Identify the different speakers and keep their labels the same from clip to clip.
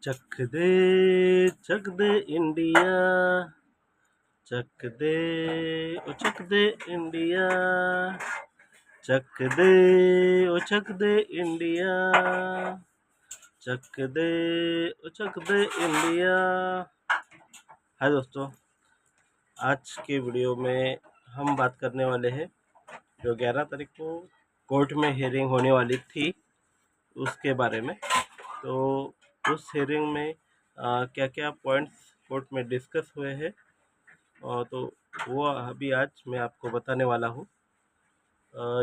Speaker 1: चक दे India, चक दे ओ चक दे India, चक दे ओ चक दे India, चक दे ओ चक दे India. हाय दोस्तों, आज के वीडियो में हम बात करने वाले हैं जो 11 तारीख को कोर्ट में हियरिंग होने वाली थी उसके बारे में। तो उस हियरिंग में क्या क्या पॉइंट्स कोर्ट में डिस्कस हुए हैं तो वो अभी आज मैं आपको बताने वाला हूँ।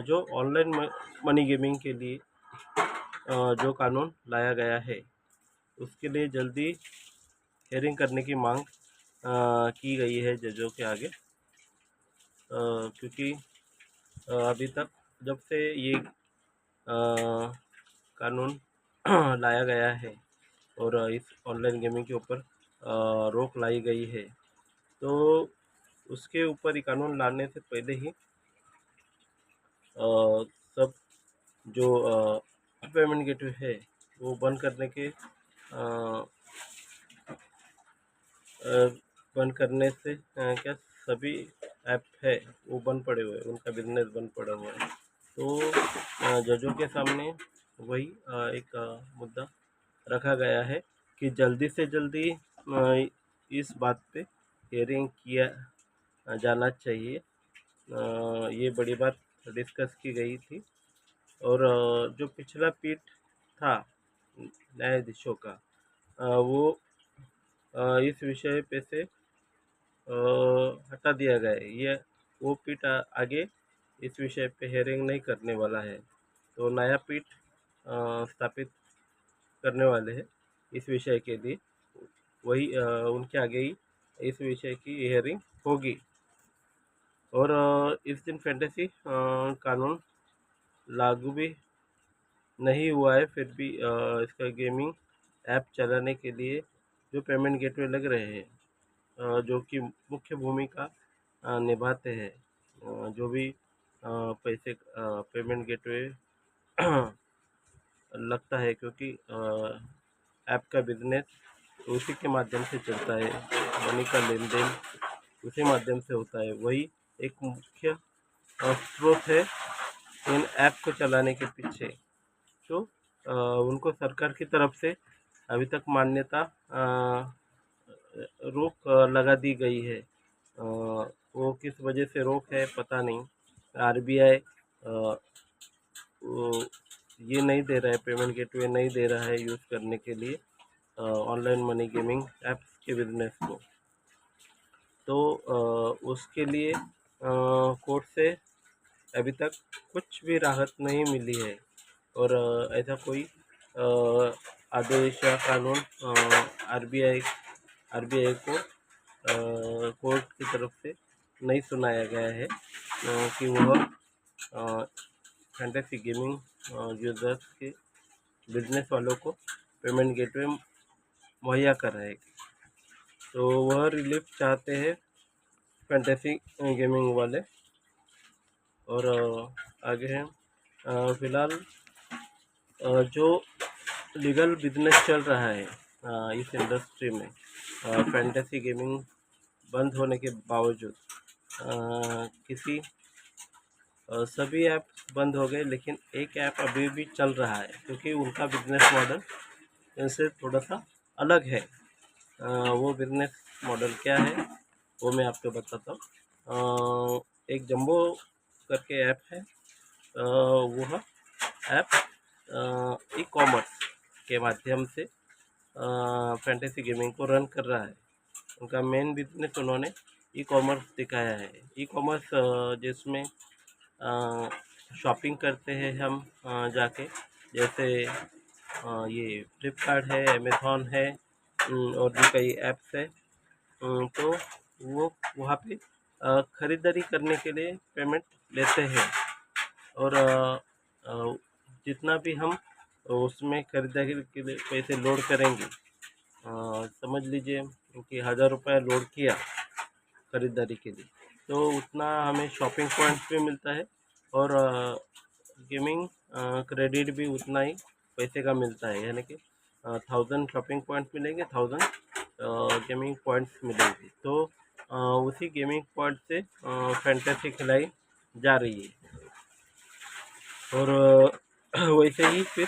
Speaker 1: जो ऑनलाइन मनी गेमिंग के लिए जो कानून लाया गया है उसके लिए जल्दी हियरिंग करने की मांग की गई है जजों के आगे, क्योंकि अभी तक जब से ये कानून लाया गया है और इस ऑनलाइन गेमिंग के ऊपर रोक लाई गई है, तो उसके ऊपर ये कानून लाने से पहले ही सब जो पेमेंट गेटवे है वो बंद करने के बंद करने से क्या सभी ऐप है वो बंद पड़े हुए हैं, उनका बिजनेस बंद पड़ा हुआ है। तो जजों के सामने वही एक मुद्दा रखा गया है कि जल्दी से जल्दी इस बात पे हियरिंग किया जाना चाहिए। ये बड़ी बात डिस्कस की गई थी और जो पिछला पीठ था न्यायाधीशों का वो इस विषय पे से हटा दिया गया है। ये वो पीठ आगे इस विषय पे हियरिंग नहीं करने वाला है, तो नया पीठ स्थापित करने वाले हैं इस विषय के लिए। वही उनके आगे ही इस विषय की हियरिंग होगी। और इस दिन फैंटेसी कानून लागू भी नहीं हुआ है, फिर भी इसका गेमिंग ऐप चलाने के लिए जो पेमेंट गेटवे लग रहे हैं जो कि मुख्य भूमिका निभाते हैं, जो भी पैसे पेमेंट गेटवे लगता है, क्योंकि ऐप का बिजनेस उसी के माध्यम से चलता है, मनी का लेन देन उसी माध्यम से होता है। वही एक मुख्य स्रोत है इन ऐप को चलाने के पीछे। तो उनको सरकार की तरफ से अभी तक मान्यता रोक लगा दी गई है। वो किस वजह से रोक है पता नहीं। आरबीआई ये नहीं दे रहा है, पेमेंट गेटवे नहीं दे रहा है यूज़ करने के लिए ऑनलाइन मनी गेमिंग ऐप्स के बिजनेस को। तो उसके लिए कोर्ट से अभी तक कुछ भी राहत नहीं मिली है और ऐसा कोई आदेश या कानून आरबीआई को कोर्ट की तरफ से नहीं सुनाया गया है कि वह फैंटेसी गेमिंग यूज़र्स के बिजनेस वालों को पेमेंट गेटवे मुहैया कर रहे हैं। तो वह रिलीफ चाहते हैं फैंटेसी गेमिंग वाले। और आगे हैं फ़िलहाल जो लीगल बिजनेस चल रहा है इस इंडस्ट्री में, फैंटेसी गेमिंग बंद होने के बावजूद किसी सभी ऐप बंद हो गए, लेकिन एक ऐप अभी भी चल रहा है क्योंकि उनका बिजनेस मॉडल इनसे थोड़ा सा अलग है। वो बिजनेस मॉडल क्या है वो मैं आपको बताता हूँ। एक जंबो करके ऐप है, वह ऐप ई कॉमर्स के माध्यम से फैंटेसी गेमिंग को रन कर रहा है। उनका मेन बिजनेस उन्होंने ई कॉमर्स दिखाया है। ई कॉमर्स जिसमें शॉपिंग करते हैं हम जाके, जैसे ये फ्लिपकार्ट है, अमेज़ॉन है और भी कई ऐप्स है। तो वो वहाँ पे ख़रीदारी करने के लिए पेमेंट लेते हैं और जितना भी हम उसमें खरीदारी के लिए पैसे लोड करेंगे, समझ लीजिए कि 1000 रुपये लोड किया खरीदारी के लिए, तो उतना हमें शॉपिंग पॉइंट्स भी मिलता है और गेमिंग क्रेडिट भी उतना ही पैसे का मिलता है। यानी कि 1000 शॉपिंग पॉइंट्स मिलेंगे, 1000 गेमिंग पॉइंट्स मिलेंगे। तो उसी गेमिंग पॉइंट से फैंटेसी खिलाई जा रही है। और वैसे ही फिर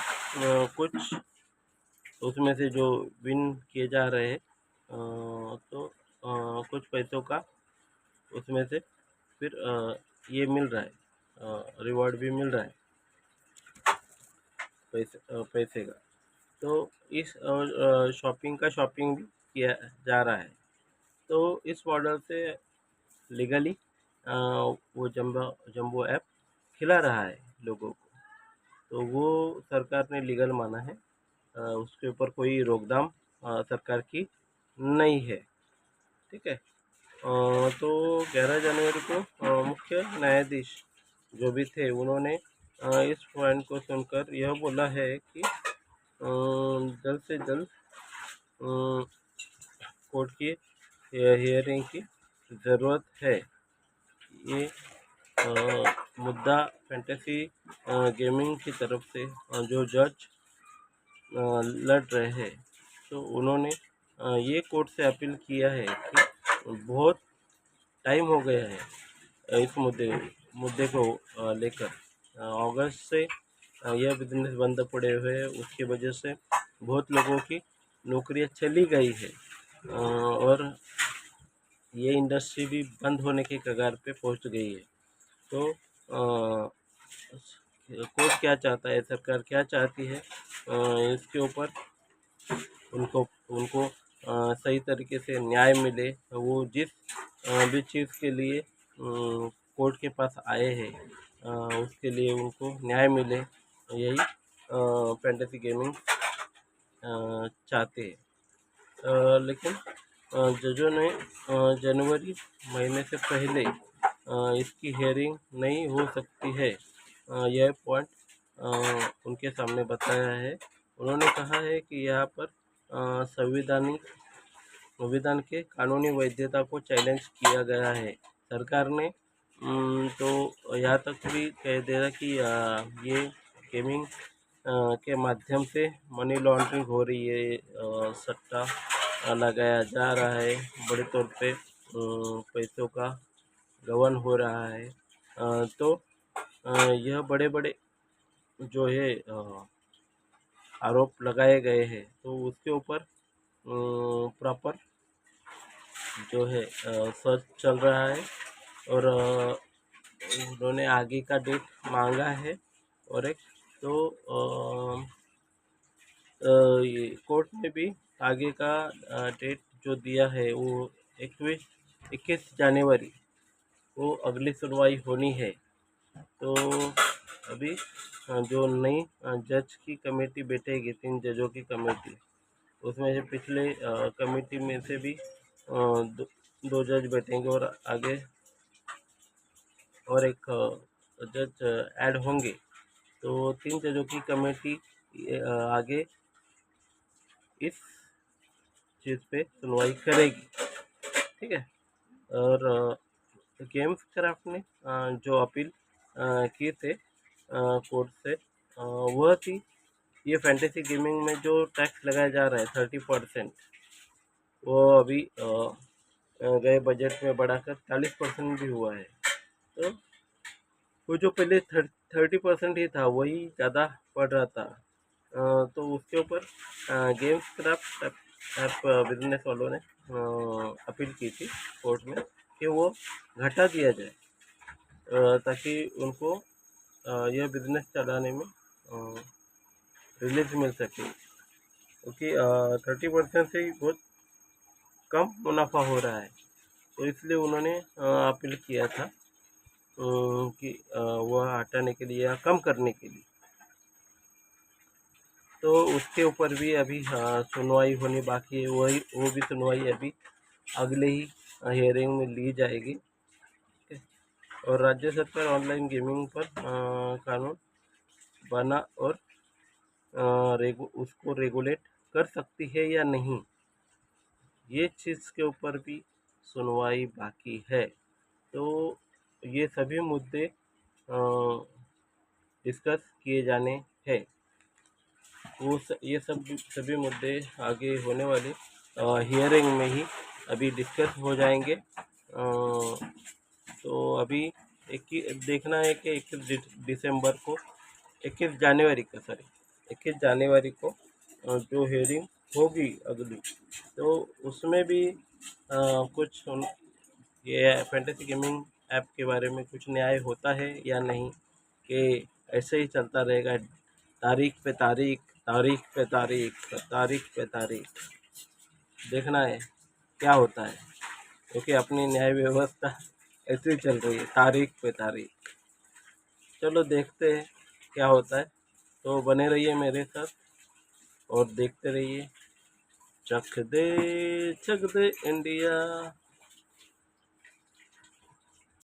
Speaker 1: कुछ उसमें से जो विन किए जा रहे हैं, तो कुछ पैसों का उसमें से फिर ये मिल रहा है, रिवॉर्ड भी मिल रहा है पैसे का। तो इस शॉपिंग का शॉपिंग भी किया जा रहा है। तो इस मॉडल से लीगली वो जंबो ऐप खिला रहा है लोगों को। तो वो सरकार ने लीगल माना है, उसके ऊपर कोई रोकथाम सरकार की नहीं है। ठीक है। तो 11 जनवरी को मुख्य न्यायाधीश जो भी थे, उन्होंने इस पॉइंट को सुनकर यह बोला है कि जल्द से जल्द कोर्ट की हियरिंग की ज़रूरत है। ये मुद्दा फैंटेसी गेमिंग की तरफ से जो जज लड़ रहे हैं, तो उन्होंने ये कोर्ट से अपील किया है कि बहुत टाइम हो गया है इस मुद्दे को लेकर। अगस्त से यह बिजनेस बंद पड़े हुए हैं, उसकी वजह से बहुत लोगों की नौकरियां चली गई है, और ये इंडस्ट्री भी बंद होने के कगार पे पहुंच गई है। तो कोर्ट क्या चाहता है, सरकार क्या चाहती है, इसके ऊपर उनको उनको सही तरीके से न्याय मिले। वो जिस भी चीज़ के लिए कोर्ट के पास आए हैं, उसके लिए उनको न्याय मिले, यही फैंटेसी गेमिंग चाहते हैं। लेकिन जजों ने जनवरी महीने से पहले इसकी हियरिंग नहीं हो सकती है, यह पॉइंट उनके सामने बताया है। उन्होंने कहा है कि यहाँ पर संविधान के कानूनी वैधता को चैलेंज किया गया है। सरकार ने तो यहाँ तक भी कह दिया कि ये गेमिंग के माध्यम से मनी लॉन्ड्रिंग हो रही है, सट्टा लगाया जा रहा है, बड़े तौर पे पैसों का गबन हो रहा है। तो यह बड़े बड़े जो है आरोप लगाए गए हैं, तो उसके ऊपर प्रॉपर जो है सर्च चल रहा है। और उन्होंने आगे का डेट मांगा है। और एक तो ये कोर्ट ने भी आगे का डेट जो दिया है, वो 21 जनवरी को अगली सुनवाई होनी है। तो अभी जो नई जज की कमेटी बैठेगी, 3 जजों की कमेटी, उसमें से पिछले कमेटी में से भी दो जज बैठेंगे, और आगे और एक जज ऐड होंगे। तो 3 जजों की कमेटी आगे इस चीज़ पे सुनवाई करेगी। ठीक है। और गेम्स क्राफ्ट ने जो अपील की थे कोर्ट से, वह थी ये फैंटेसी गेमिंग में जो टैक्स लगाया जा रहा है 30%, वो अभी गए बजट में बढ़ाकर 40% भी हुआ है। तो वो जो पहले 30% ही था, वही ज़्यादा पड़ रहा था। तो उसके ऊपर गेम्स क्राफ्ट ऐप बिजनेस वालों ने अपील की थी कोर्ट में कि वो घटा दिया जाए, ताकि उनको यह बिजनेस चलाने में रिलीफ मिल सके, क्योंकि 30% से ही बहुत कम मुनाफा हो रहा है। तो इसलिए उन्होंने अपील किया था कि वह हटाने के लिए या कम करने के लिए। तो उसके ऊपर भी अभी सुनवाई होनी बाकी है। वो भी सुनवाई अभी अगले ही हियरिंग में ली जाएगी। ठीक है। और राज्य सरकार ऑनलाइन गेमिंग पर कानून बना और उसको रेगुलेट कर सकती है या नहीं, ये चीज़ के ऊपर भी सुनवाई बाकी है। तो ये सभी मुद्दे डिस्कस किए जाने हैं। ये सभी मुद्दे आगे होने वाले हियरिंग में ही अभी डिस्कस हो जाएंगे। तो अभी देखना है कि 21 दिसंबर को 21 जनवरी को जो हियरिंग होगी अगली, तो उसमें भी कुछ ये फैंटेसी गेमिंग ऐप के बारे में कुछ न्याय होता है या नहीं, कि ऐसे ही चलता रहेगा तारीख पे तारीख, तारीख पे तारीख, तारीख पे तारीख। देखना है क्या होता है, क्योंकि अपनी न्याय व्यवस्था ऐसे ही चल रही है, तारीख पे तारीख। चलो देखते हैं क्या होता है। तो बने रहिए मेरे साथ और देखते रहिए चक दे इंडिया।